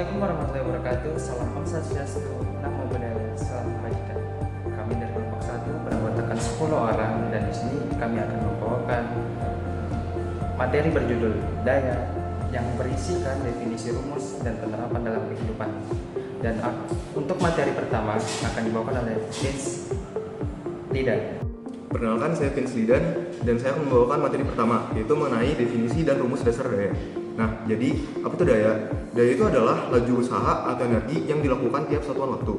Assalamualaikum warahmatullahi wabarakatuh. Salam Om Swastiastu, Namo Buddhaya, Salam Kebajikan. Kami dari kelompok 1 beranggotakan 10 orang dan di sini kami akan membawakan materi berjudul Daya yang berisikan definisi rumus dan penerapan dalam kehidupan. Dan untuk materi pertama akan dibawakan oleh Vince Lidan. Perkenalkan, saya Vince Lidan dan saya akan membawakan materi pertama, yaitu mengenai definisi dan rumus dasar daya. Nah, jadi apa itu daya? Daya itu adalah laju usaha atau energi yang dilakukan tiap satuan waktu.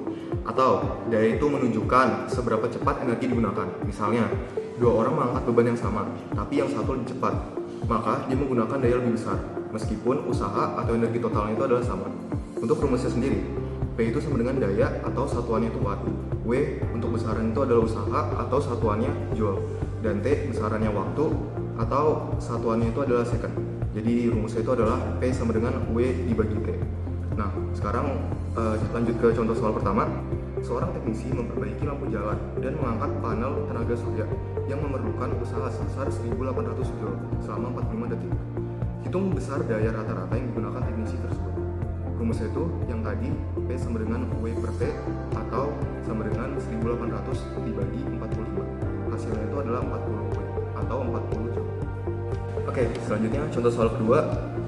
Atau daya itu menunjukkan seberapa cepat energi digunakan. Misalnya, 2 orang mengangkat beban yang sama, tapi yang satu lebih cepat, maka dia menggunakan daya lebih besar, meskipun usaha atau energi totalnya itu adalah sama. Untuk rumusnya sendiri, P itu sama dengan daya atau satuannya itu watt. W untuk besaran itu adalah usaha atau satuannya joule. Dan T besarannya waktu atau satuannya itu adalah second. Jadi rumusnya itu adalah P sama dengan W dibagi T. Nah, sekarang lanjut ke contoh soal pertama. Seorang teknisi memperbaiki lampu jalan dan mengangkat panel tenaga surya yang memerlukan usaha sebesar 1800 joule selama 45 detik. Hitung besar daya rata-rata yang digunakan teknisi tersebut. Rumusnya itu yang tadi P sama dengan W per T atau sama dengan 1800 dibagi 45. Hasilnya itu adalah 40 W atau 40 joule. Oke, selanjutnya contoh soal kedua.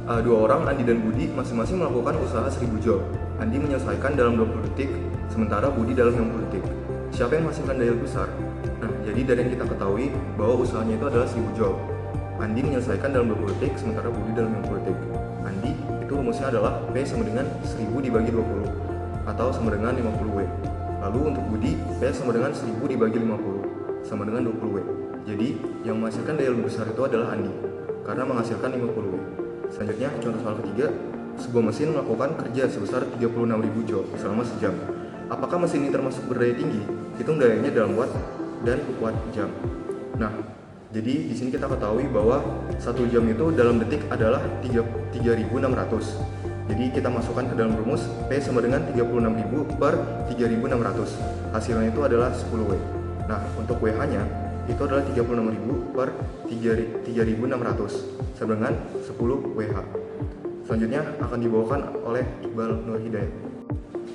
2 orang, Andi dan Budi, masing-masing melakukan usaha 1000 joule. Andi menyelesaikan dalam 20 detik, sementara Budi dalam 60 detik. Siapa yang menghasilkan daya lebih besar? Nah, jadi dari yang kita ketahui bahwa usahanya itu adalah 1000 joule. Andi menyelesaikan dalam 20 detik, sementara Budi dalam 60 detik. Andi itu rumusnya adalah P sama dengan 1000 dibagi 20 atau sama dengan 50 W. Lalu untuk Budi, P sama dengan 1000 dibagi 50 sama dengan 20 W. Jadi yang menghasilkan daya lebih besar itu adalah Andi karena menghasilkan 50 W. Selanjutnya contoh soal ketiga, sebuah mesin melakukan kerja sebesar 36.000 joule selama sejam. Apakah mesin ini termasuk berdaya tinggi? Hitung dayanya dalam watt dan watt jam. Nah, jadi di sini kita ketahui bahwa 1 jam itu dalam detik adalah 3600. Jadi kita masukkan ke dalam rumus P sama dengan 36.000 per 3600. Hasilnya itu adalah 10 W. Nah, untuk WH-nya itu adalah 36.000 per 3600 sama dengan 10 WH. Selanjutnya akan dibawakan oleh Iqbal Nur Hidayat.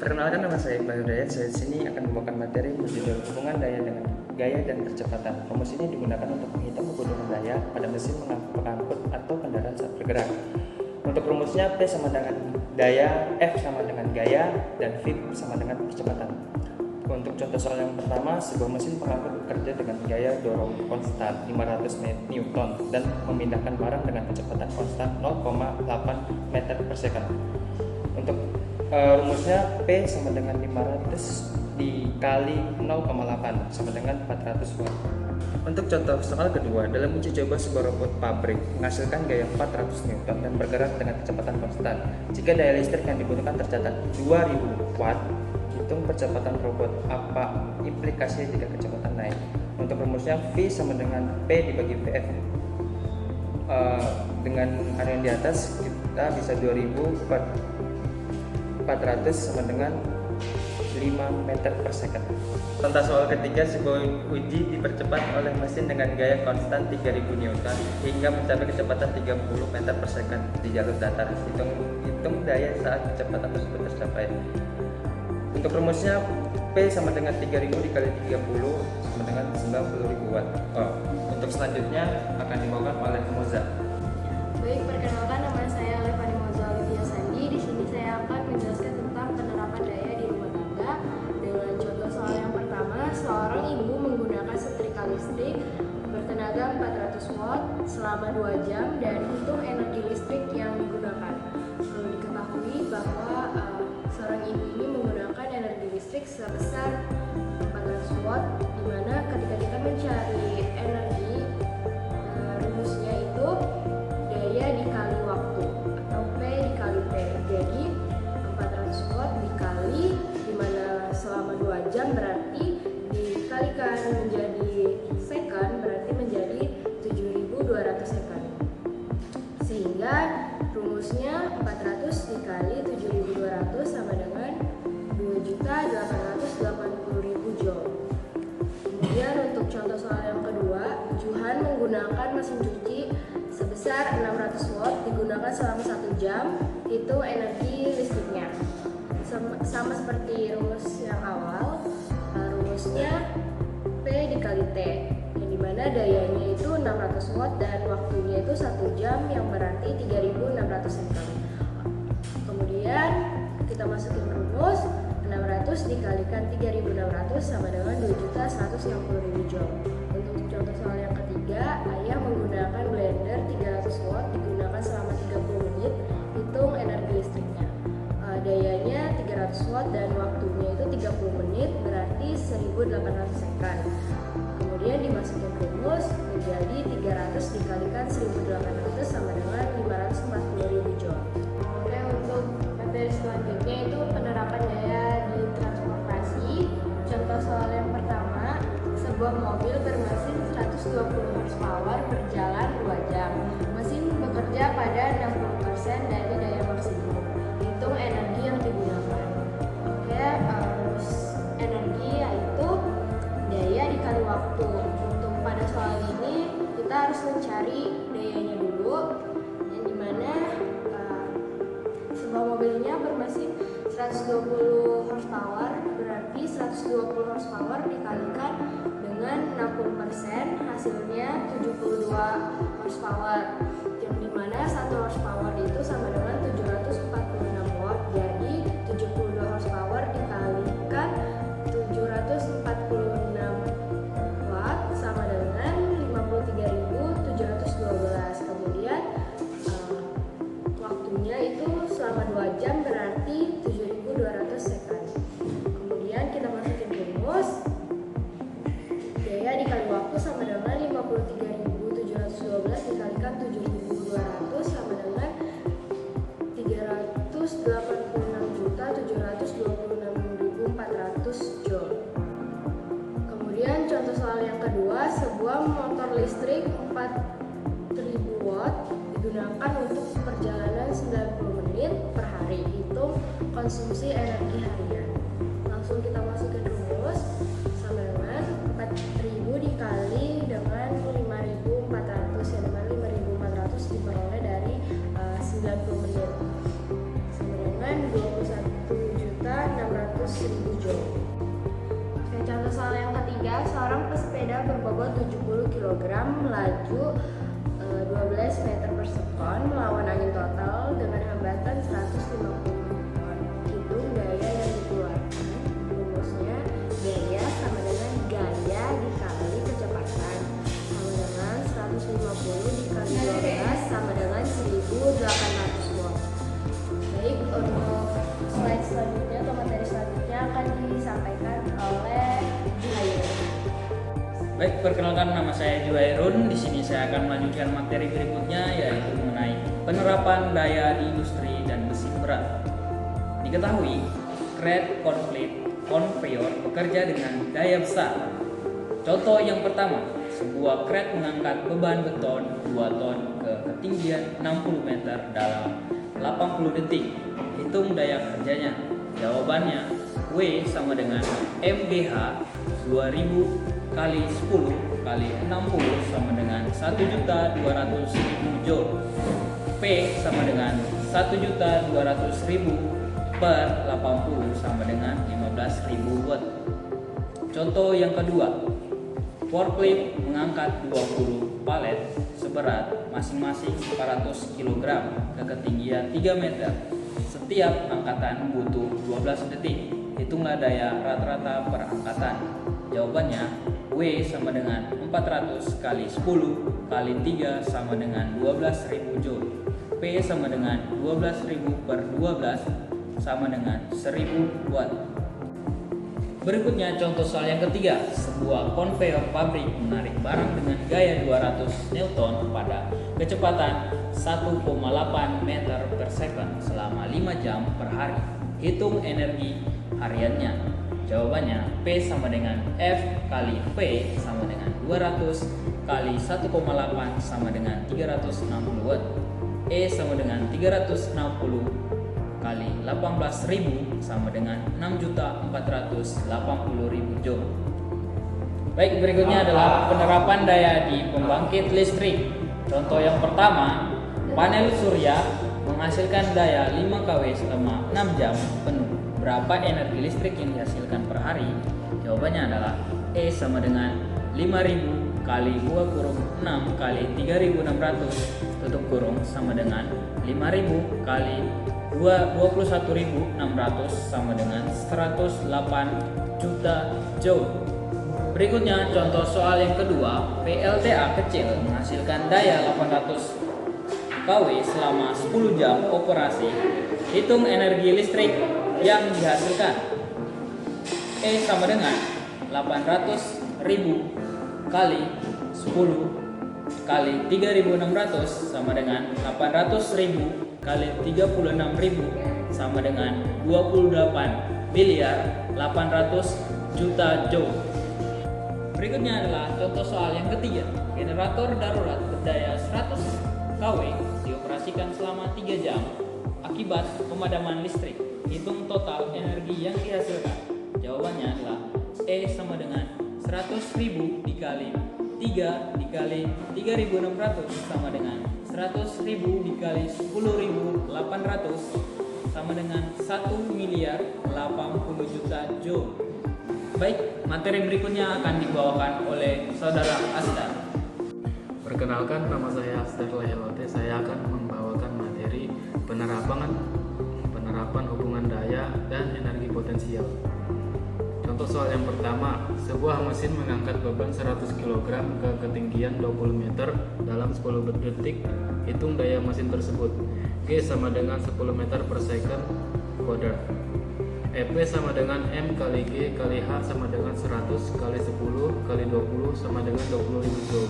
Perkenalkan, nama saya Iqbal Hidayat. Saya di sini akan membawakan materi berjudul hubungan daya dengan gaya dan kecepatan. Rumus ini digunakan untuk menghitung hubungan daya pada mesin pengangkut atau kendaraan saat bergerak. Untuk rumusnya P sama dengan daya, F sama dengan gaya, dan V sama dengan kecepatan. Untuk contoh soal yang pertama, sebuah mesin pengangkut bekerja dengan gaya dorong konstan 500 Newton dan memindahkan barang dengan kecepatan konstan 0,8 meter per second. Untuk rumusnya P sama dengan 500 dikali 0,8 sama dengan 400 watt. Untuk contoh soal kedua, dalam uji coba sebuah robot pabrik menghasilkan gaya 400 Newton dan bergerak dengan kecepatan konstan. Jika daya listrik yang dibutuhkan tercatat 2000 watt, hitung percepatan robot. Apa implikasinya jika kecepatan naik? Untuk rumusnya V sama dengan P dibagi VF. Dengan area yang di atas kita bisa 2000 per 400 sama dengan 5 meter per second. Contoh soal ketiga, sebuah uji dipercepat oleh mesin dengan gaya konstan 3000 Newton hingga mencapai kecepatan 30 meter per second di jalur datar. Hitung daya saat kecepatan tersebut tercapai. Untuk rumusnya P sama dengan 3000 dikali 30 sama dengan 90.000 watt. Untuk selanjutnya akan dibawakan oleh Moza. Baik, perkenalkan, nama saya Levani Moza Olivia Sandi. Di sini saya akan menjelaskan tentang penerapan daya di rumah tangga dengan contoh soal yang pertama. Seorang ibu menggunakan setrika listrik bertenaga 400 watt selama 2 jam dan hitung energi listrik yang digunakan. Perlu diketahui bahwa seorang ibu ini menggunakan energi listrik sebesar 400 watt, di mana ketika kita mencari energi, rumusnya itu daya dikali waktu atau P dikali T. Jadi 400 watt dikali, di mana selama 2 jam berarti dikalikan menjadi second, berarti menjadi 7.200 second. Sehingga rumusnya 400 dikali 7.200 sama dengan 2.880.000 joule. Kemudian untuk contoh soal yang kedua, Juhan menggunakan mesin cuci sebesar 600 watt digunakan selama 1 jam, itu energi listriknya. sama seperti rumus yang awal, rumusnya P dikali T, yang dimana dayanya itu 600 watt dan waktunya itu 1 jam, yang berarti 3600 sekon. Kemudian kita masukin rumus, 600 dikalikan 3600 sama dengan 2.160.000 joule. Untuk contoh soal yang ketiga, ayah menggunakan blender 300 watt digunakan selama 30 menit. Hitung energi listriknya. Dayanya 300 watt dan waktunya itu 30 menit, berarti 1800 sekon. Kemudian dimasukin rumus, menjadi 300 dikalikan 1800 sama dengan 540.000 joule. Oke, untuk materi selanjutnya itu penerapan daya di transportasi. Contoh soal yang pertama, sebuah mobil bermesin 120 horsepower berjalan 2 jam. Mesin bekerja pada 60% dari daya maksimum. Hitung energi yang digunakan. Oke, rumus energi yaitu daya dikali waktu. Untuk pada soal ini kita harus mencari dayanya dulu, yang dimana sebuah mobilnya bermesin 120 horsepower, berarti 120 horsepower dikalikan dengan 60%, hasilnya 72 horsepower, yang dimana 1 horsepower itu sama dengan 746 watt. Jadi 72 horsepower dikalikan 746 watt sama dengan 53.712. Kemudian waktunya itu selama 2 jam, berarti 7.200 sekon. Kemudian kita masukin rumus, daya dikali waktu sama dengan 53.712 dikalikan 7.200 sama dengan 386.726.400 joule. Kemudian contoh soal yang kedua, sebuah motor listrik 4.000 watt digunakan untuk perjalanan 90 menit per hari. Hitung konsumsi energi harian. Langsung kita masukin rumus, sama dengan 4.000 dikali dengan 5.400, yang dimana 5.400 diperoleh dari 90 menit sama dengan 21.600.000 joule. Oke, contoh soal yang ketiga, seorang pesepeda berbobot 70 kg melaju 12 meter per sekon melawan angin total dengan hambatan 150 ton. Hitung daya yang dikeluarkan. Rumusnya daya sama dengan gaya dikali kecepatan sama dengan 150 dikali 12 sama dengan 1.800 watt. Baik, untuk slide selanjutnya atau materi selanjutnya akan disampaikan oleh Juhairun. Baik, perkenalkan, nama saya Juhairun. Di sini saya akan melanjutkan materi berikutnya, yaitu mengenai penerapan daya di industri dan mesin berat. Diketahui, crate conveyor bekerja dengan daya besar. Contoh yang pertama, sebuah crate mengangkat beban beton 2 ton ke ketinggian 60 meter dalam 80 detik. Hitung daya kerjanya. Jawabannya, W sama dengan MGH 2000 kali 10 kali 60 sama dengan 1.200.000 joule. P sama dengan 1.200.000 per 80 sama dengan 15.000 watt. Contoh yang kedua, forklift mengangkat 20 palet seberat masing-masing 400 kg ke ketinggian 3 meter. Setiap angkatan butuh 12 detik. Hitunglah daya rata-rata per angkatan. Jawabannya, W sama dengan 400 kali 10 kali 3 sama dengan 12.000 joule. P sama dengan 12.000 per 12 sama dengan 1.000 watt. Berikutnya contoh soal yang ketiga, sebuah konveyor pabrik menarik barang dengan gaya 200 Newton pada kecepatan 1,8 meter per second selama 5 jam per hari. Hitung energi hariannya. Jawabannya, P sama dengan F kali P sama dengan 200 kali 1,8 sama dengan 360 watt. E sama dengan 360 kali 18.000 sama dengan 6.480.000 joule. Baik, berikutnya adalah penerapan daya di pembangkit listrik. Contoh yang pertama, panel surya menghasilkan daya 5 kW selama 6 jam penuh. berapa energi listrik yang dihasilkan per hari? Jawabannya adalah E sama dengan 5.000 kali 2 kurung 6 kali 3.600 tutup kurung sama dengan 5.000 kali 21.600 sama dengan 108 juta joule. Berikutnya contoh soal yang kedua, PLTA kecil menghasilkan daya 800 kW selama 10 jam operasi. Hitung energi listrik yang dihasilkan. E sama dengan 800.000 kali 10 kali 3.600 sama dengan 800.000 kali 36.000 sama dengan 28 miliar 800 juta joule. Berikutnya adalah contoh soal yang ketiga. Generator darurat berdaya 100 kW dioperasikan selama 3 jam akibat pemadaman listrik. Hitung total energi yang dihasilkan. Jawabannya adalah E sama dengan 100.000 dikali 3 dikali 3.600 sama dengan 100.000 dikali 10.800 sama dengan 1 miliar 80 juta joule. Baik, materi berikutnya akan dibawakan oleh Saudara Asdar. Perkenalkan, nama saya Asdar Lahelote. Saya akan membawakan materi penerapan hubungan daya dan energi potensial. Contoh soal yang pertama, sebuah mesin mengangkat beban 100 kg ke ketinggian 20 meter dalam 10 detik. Hitung daya mesin tersebut. G sama dengan 10 meter per second kuadrat. EP sama dengan M kali G kali H sama dengan 100 kali 10 kali 20 sama dengan 20.000 joule.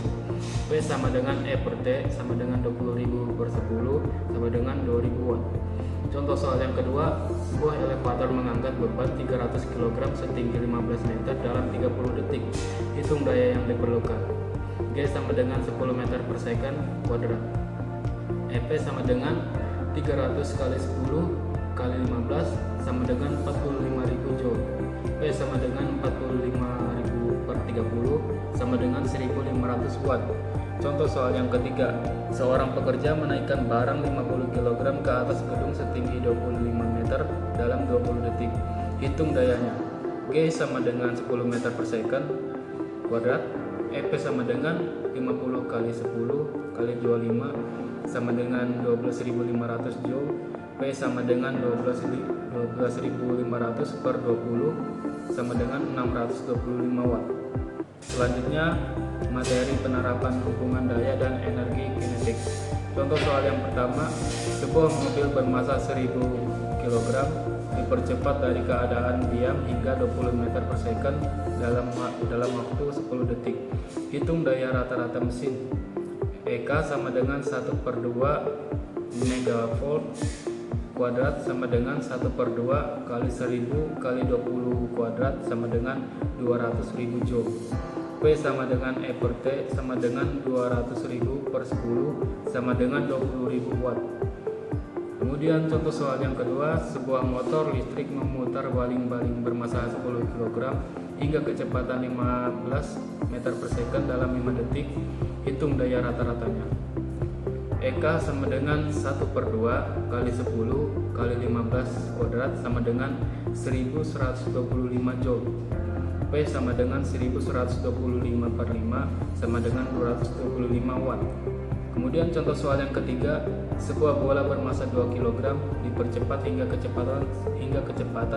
P sama dengan E per T sama dengan 20.000 per 10 sama dengan 2.000 watt. Contoh soal yang kedua, sebuah elevator mengangkat beban 300 kg setinggi 15 meter dalam 30 detik. Hitung daya yang diperlukan. G sama dengan 10 meter per second kuadrat. EP sama dengan 300 kali 10 kali 15 sama dengan 45.000 joule. P sama dengan 45.000 per 30 sama dengan 1.500 watt. Contoh soal yang ketiga, seorang pekerja menaikkan barang 50 kg ke atas gedung setinggi 25 meter dalam 20 detik. Hitung dayanya. G sama dengan 10 meter per second kuadrat. EP sama dengan 50 kali 10 kali 25 sama dengan 12.500 joule. P sama dengan 12.500 per 20 sama dengan 625 watt. Selanjutnya, materi penerapan hubungan daya dan energi kinetik. Contoh soal yang pertama, sebuah mobil bermassa 1000 kg dipercepat dari keadaan diam hingga 20 meter per second dalam waktu 10 detik. Hitung daya rata-rata mesin. EK sama dengan 1/2 megavolt kuadrat sama dengan 1/2 kali 1000 kali 20 kuadrat sama dengan 200.000 joule. P sama dengan E per T sama dengan 200.000 per 10 sama dengan 20.000 watt. Kemudian contoh soal yang kedua, sebuah motor listrik memutar baling-baling bermassa 10 kg hingga kecepatan 15 meter per second dalam 5 detik. Hitung daya rata-ratanya. EK sama dengan 1/2 kali 10 kali 15 kuadrat sama dengan 1125 joule. P sama dengan 1125 per 5 sama dengan 225 watt. Kemudian contoh soal yang ketiga, sebuah bola bermassa 2 kg dipercepat hingga kecepatan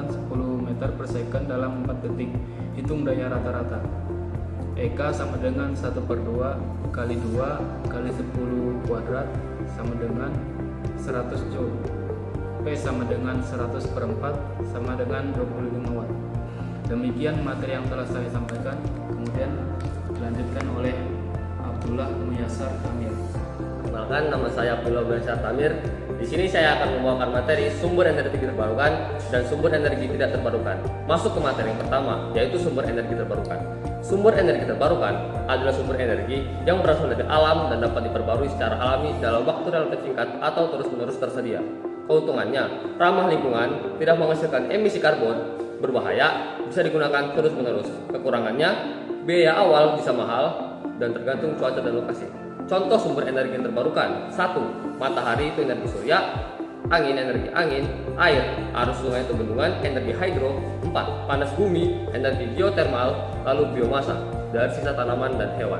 10 meter per second dalam 4 detik. Hitung daya rata-rata. EK sama dengan 1/2 kali 2 kali 10 kuadrat sama dengan 100 joule. P sama dengan 100/4 sama dengan 25 watt. Demikian materi yang telah saya sampaikan. Kemudian dilanjutkan oleh Abdullah Muyassar Tamir. Perkenalkan, nama saya Abdullah Muyassar Tamir. Di sini saya akan membawakan materi sumber energi terbarukan dan sumber energi tidak terbarukan. Masuk ke materi yang pertama, yaitu sumber energi terbarukan. Sumber energi terbarukan adalah sumber energi yang berasal dari alam dan dapat diperbarui secara alami dalam waktu relatif singkat atau terus-menerus tersedia. Keuntungannya, ramah lingkungan, tidak menghasilkan emisi karbon, berbahaya, bisa digunakan terus-menerus. Kekurangannya, biaya awal bisa mahal dan tergantung cuaca dan lokasi. Contoh sumber energi yang terbarukan. 1. Matahari itu energi surya. angin, energi angin, air, arus sungai atau bendungan, energi hidro. 4. Panas bumi, energi geotermal, lalu biomasa dari sisa tanaman dan hewan.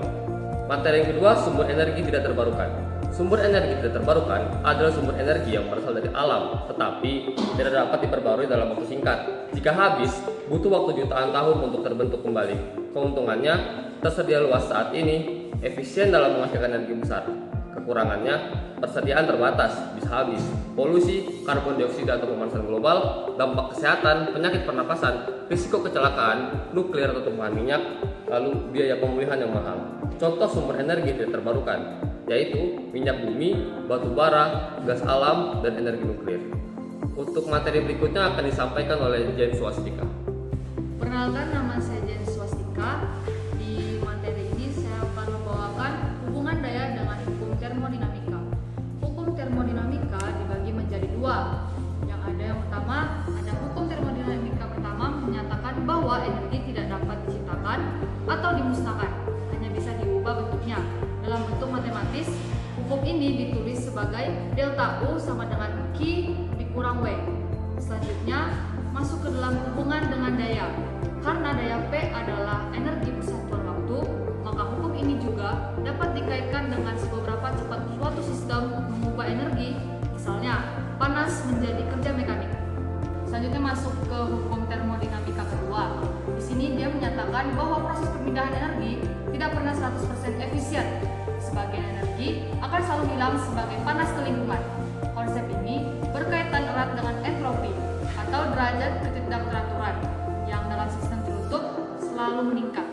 Materi yang kedua, sumber energi tidak terbarukan. Sumber energi tidak terbarukan adalah sumber energi yang berasal dari alam, tetapi tidak dapat diperbarui dalam waktu singkat. Jika habis, butuh waktu jutaan tahun untuk terbentuk kembali. Keuntungannya, tersedia luas saat ini, efisien dalam menghasilkan energi besar. Kekurangannya, persediaan terbatas, bisa habis. Polusi, karbon dioksida atau pemanasan global, dampak kesehatan, penyakit pernapasan, risiko kecelakaan, nuklir atau tumpahan minyak, lalu biaya pemulihan yang mahal. Contoh sumber energi tidak terbarukan, yaitu minyak bumi, batu bara, gas alam, dan energi nuklir. Untuk materi berikutnya akan disampaikan oleh Jen Swastika. Perkenalkan, nama saya Jen Swastika. Di materi ini saya akan membawakan hubungan daya dengan hukum termodinamika. Hukum termodinamika dibagi menjadi dua. Yang pertama, ada hukum termodinamika pertama menyatakan bahwa energi tidak dapat diciptakan atau dimusnahkan, hanya bisa diubah bentuknya. Dalam bentuk matematis, hukum ini ditulis sebagai delta U sama dengan Q dikurang W. Selanjutnya, masuk ke dalam hubungan dengan daya. Karena daya P adalah energi persatuan waktu, maka hukum ini juga dapat dikaitkan dengan seberapa cepat suatu sistem mengubah energi, misalnya panas menjadi kerja mekanik. Selanjutnya masuk ke hukum termodinamika kedua. Di sini dia menyatakan bahwa proses pemindahan energi tidak pernah 100% efisien. Sebagian energi akan selalu hilang sebagai panas ke lingkungan. Konsep ini berkaitan erat dengan entropi atau derajat ketidakteraturan yang dalam sistem tertutup selalu meningkat.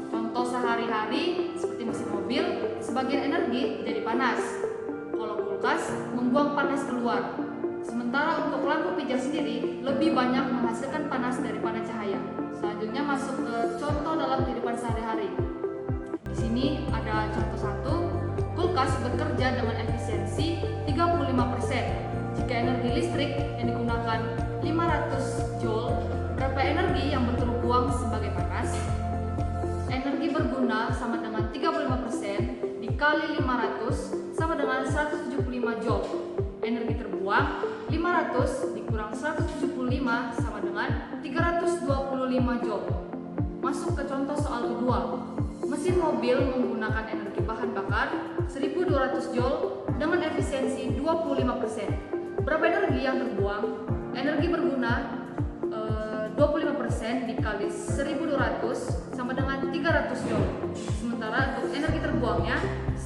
Contoh sehari-hari seperti mesin mobil, sebagian energi jadi panas. Kalau kulkas membuang panas keluar. Sementara untuk lampu pijar sendiri lebih banyak menghasilkan panas daripada cahaya. Selanjutnya masuk ke contoh dalam kehidupan sehari-hari. Di sini ada contoh 1, kulkas bekerja dengan efisiensi 35%. Jika energi listrik yang digunakan 500 Joule, berapa energi yang terbuang sebagai panas? Energi berguna sama dengan 35% dikali 500 sama dengan 175 Joule. Energi terbuang 500 dikurang 175 sama dengan 325 Joule. Masuk ke contoh soal kedua. Mesin mobil menggunakan energi bahan bakar 1200 Joule dengan efisiensi 25%. Berapa energi yang terbuang? Energi berguna 25% dikali 1200 sama dengan 300 Joule. Sementara untuk energi terbuangnya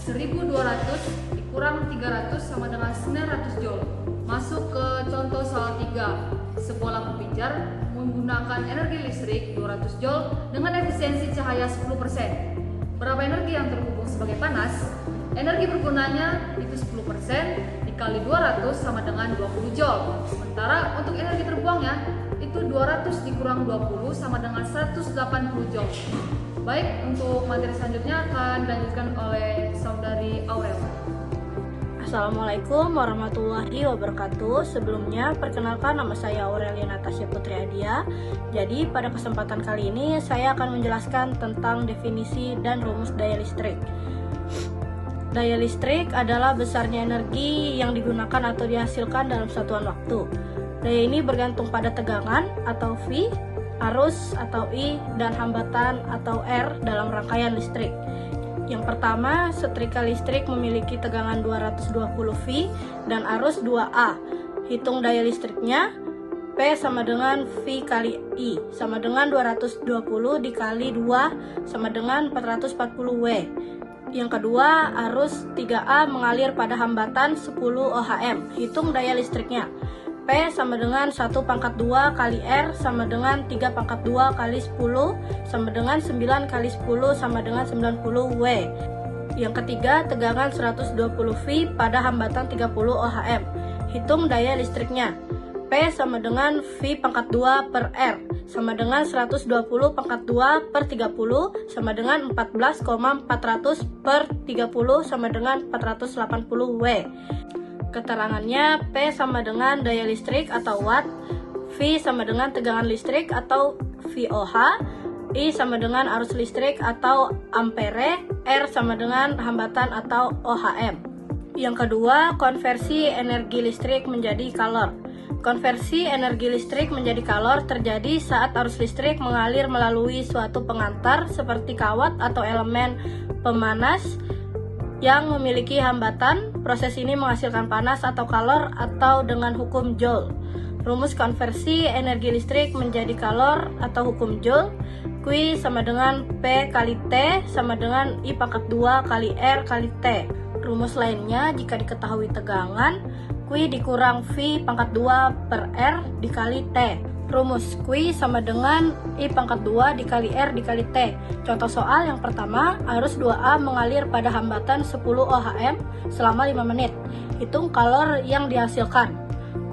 1200 dikurang 300 sama dengan 900 Joule. Masuk ke contoh soal 3. Sebuah lampu pijar menggunakan energi listrik 200 Joule dengan efisiensi cahaya 10%. Berapa energi yang terhubung sebagai panas? Energi bergunanya itu 10% dikali 200 sama dengan 20 Joule. Sementara untuk energi terbuangnya itu 200 dikurang 20 sama dengan 180 Joule. Baik, untuk materi selanjutnya akan dilanjutkan oleh saudari Aurel. Assalamualaikum warahmatullahi wabarakatuh. Sebelumnya, perkenalkan nama saya Aurelia Natasha Putri Adia. Jadi, pada kesempatan kali ini saya akan menjelaskan tentang definisi dan rumus daya listrik. Daya listrik adalah besarnya energi yang digunakan atau dihasilkan dalam satuan waktu. Daya ini bergantung pada tegangan atau V, arus atau I, dan hambatan atau R dalam rangkaian listrik. Yang pertama, setrika listrik memiliki tegangan 220 V dan arus 2A. Hitung daya listriknya, P sama dengan V kali I, sama dengan 220 dikali 2 sama dengan 440 W. Yang kedua, arus 3A mengalir pada hambatan 10 ohm. Hitung daya listriknya, P sama dengan 1 pangkat 2 kali R sama dengan 3 pangkat 2 kali 10 sama dengan 9 kali 10 sama dengan 90 W. Yang ketiga, tegangan 120 V pada hambatan 30 ohm. Hitung daya listriknya, P sama dengan V pangkat 2 per R sama dengan 120 pangkat 2 per 30 sama dengan 14,400 per 30 sama dengan 480 W. Keterangannya, P sama dengan daya listrik atau watt, V sama dengan tegangan listrik atau VOH, I sama dengan arus listrik atau ampere, R sama dengan hambatan atau OHM. Yang kedua, konversi energi listrik menjadi kalor. Konversi energi listrik menjadi kalor terjadi saat arus listrik mengalir melalui suatu pengantar seperti kawat atau elemen pemanas yang memiliki hambatan. Proses ini menghasilkan panas atau kalor atau dengan hukum Joule. Rumus konversi energi listrik menjadi kalor atau hukum Joule, Q sama dengan P kali T sama dengan I pangkat 2 kali R kali T. Rumus lainnya, jika diketahui tegangan, Q dikurang V pangkat 2 per R dikali T. Rumus Q sama dengan I pangkat 2 dikali R dikali T. Contoh soal yang pertama, arus 2A mengalir pada hambatan 10 ohm selama 5 menit. Hitung kalor yang dihasilkan.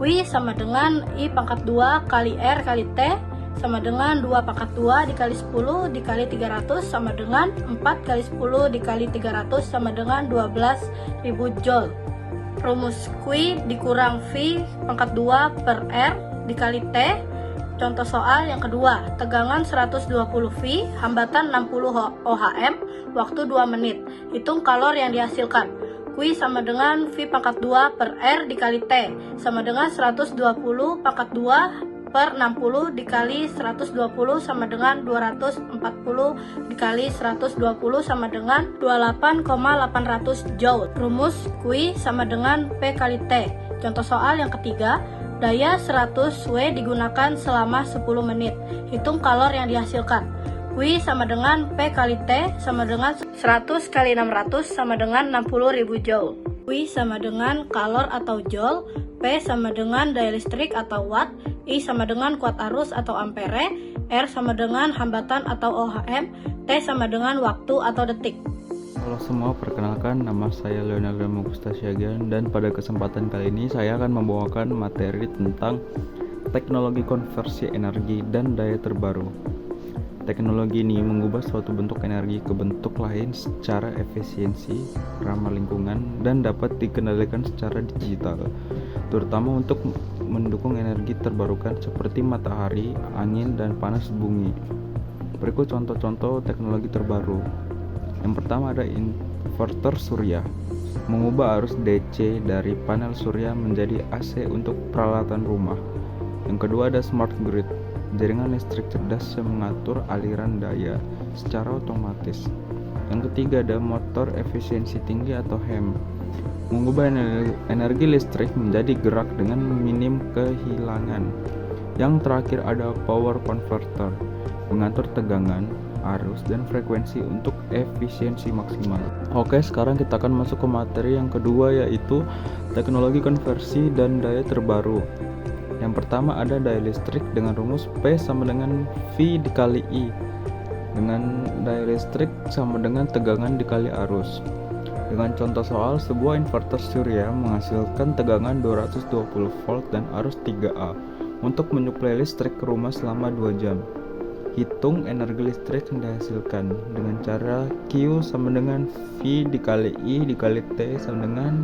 Q sama dengan I pangkat 2 kali R kali T sama dengan 2 pangkat 2 dikali 10 dikali 300 sama dengan 4 kali 10 dikali 300 sama dengan 12.000 Joule. Rumus Q dikurang V pangkat 2 per R dikali T. Contoh soal yang kedua, tegangan 120 V, hambatan 60 ohm, waktu 2 menit. Hitung kalor yang dihasilkan. Q sama dengan V pangkat 2 per R dikali T sama dengan 120 pangkat 2 per 60 dikali 120 sama dengan 240 dikali 120 sama dengan 28,800 Joule. Rumus Q sama dengan P kali T. Contoh soal yang ketiga, daya 100 W digunakan selama 10 menit. Hitung kalor yang dihasilkan. Q sama dengan P kali T sama dengan 100 kali 600 sama dengan 60.000 Joule. Q sama dengan kalor atau Joule, P sama dengan daya listrik atau watt, I sama dengan kuat arus atau ampere, R sama dengan hambatan atau ohm, T sama dengan waktu atau detik. Halo semua, perkenalkan nama saya Leonardo Mugustasiagian dan pada kesempatan kali ini saya akan membawakan materi tentang teknologi konversi energi dan daya terbaru. Teknologi ini mengubah suatu bentuk energi ke bentuk lain secara efisiensi, ramah lingkungan, dan dapat dikendalikan secara digital, terutama untuk mendukung energi terbarukan seperti matahari, angin, dan panas bumi. Berikut contoh-contoh teknologi terbaru. Yang pertama ada inverter surya, mengubah arus DC dari panel surya menjadi AC untuk peralatan rumah. Yang kedua ada smart grid, jaringan listrik cerdas yang mengatur aliran daya secara otomatis. Yang ketiga ada motor efisiensi tinggi atau HEM, mengubah energi listrik menjadi gerak dengan minim kehilangan. Yang terakhir ada power converter, mengatur tegangan, arus, dan frekuensi untuk efisiensi maksimal. Oke, sekarang kita akan masuk ke materi yang kedua, yaitu teknologi konversi dan daya terbaru. Yang pertama ada daya listrik dengan rumus P sama dengan V dikali I, dengan daya listrik sama dengan tegangan dikali arus. Dengan contoh soal, sebuah inverter surya menghasilkan tegangan 220 volt dan arus 3A untuk menyuplai listrik ke rumah selama 2 jam. Hitung energi listrik yang dihasilkan dengan cara Q sama dengan V dikali I dikali T sama dengan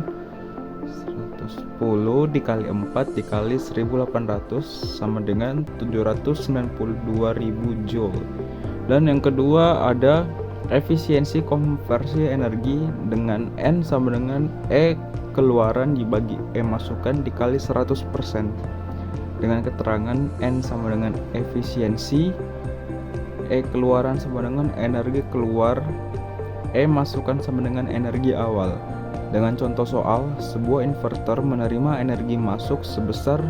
110 dikali 4 dikali 1800 sama dengan 792.000 Joule. Dan yang kedua ada efisiensi konversi energi dengan N sama dengan E keluaran dibagi E masukan dikali 100%, dengan keterangan N sama dengan efisiensi, E keluaran sama dengan energi keluar, E masukan sama dengan energi awal. Dengan contoh soal, sebuah inverter menerima energi masuk sebesar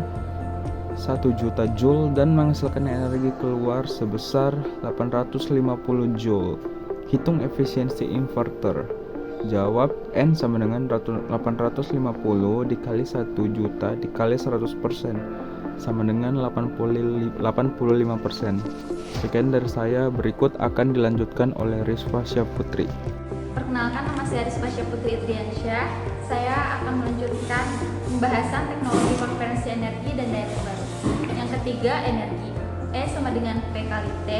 1 juta Joule dan menghasilkan energi keluar sebesar 850 Joule. Hitung efisiensi inverter. Jawab, N sama dengan 850 dikali 1 juta dikali 100% sama dengan 85%. Sekian dari saya, berikut akan dilanjutkan oleh Rizwa Syafutri. Perkenalkan, nama saya Rizwa Syafutri Idriansyah. Saya akan melanjutkan pembahasan teknologi konversi energi dan daya terbaru. Yang ketiga, energi. E sama dengan P kali T,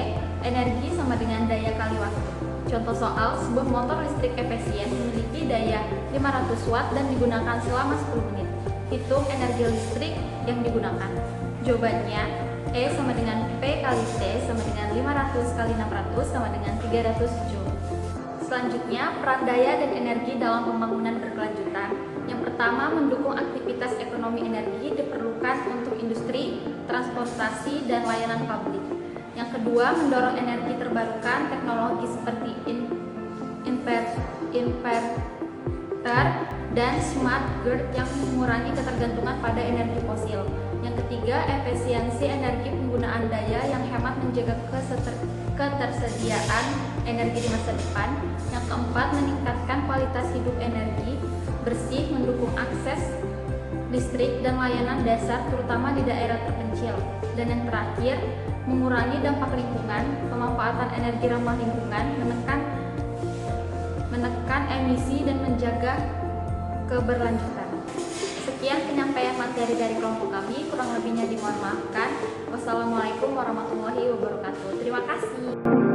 energi sama dengan daya kali waktu. Contoh soal, sebuah motor listrik efisien memiliki daya 500 watt dan digunakan selama 10 menit. Hitung energi listrik yang digunakan. Jawabannya, E sama dengan P kali T sama dengan 500 kali 600 sama dengan 300 Joule. Selanjutnya, peran daya dan energi dalam pembangunan berkelanjutan. Yang pertama, mendukung aktivitas ekonomi energi diperlukan untuk industri, transportasi, dan layanan publik. Yang kedua, mendorong energi terbarukan, teknologi seperti inverter dan smart grid yang mengurangi ketergantungan pada energi fosil. Yang ketiga, efisiensi energi penggunaan daya yang hemat menjaga ketersediaan energi di masa depan. Yang keempat, meningkatkan kualitas hidup energi bersih, mendukung akses listrik dan layanan dasar terutama di daerah terpencil. Dan yang terakhir, mengurangi dampak lingkungan, pemanfaatan energi ramah lingkungan, menekan emisi dan menjaga keberlanjutan. Sekian penyampaian materi dari kelompok kami, kurang lebihnya dimohon maafkan. Wassalamualaikum warahmatullahi wabarakatuh. Terima kasih.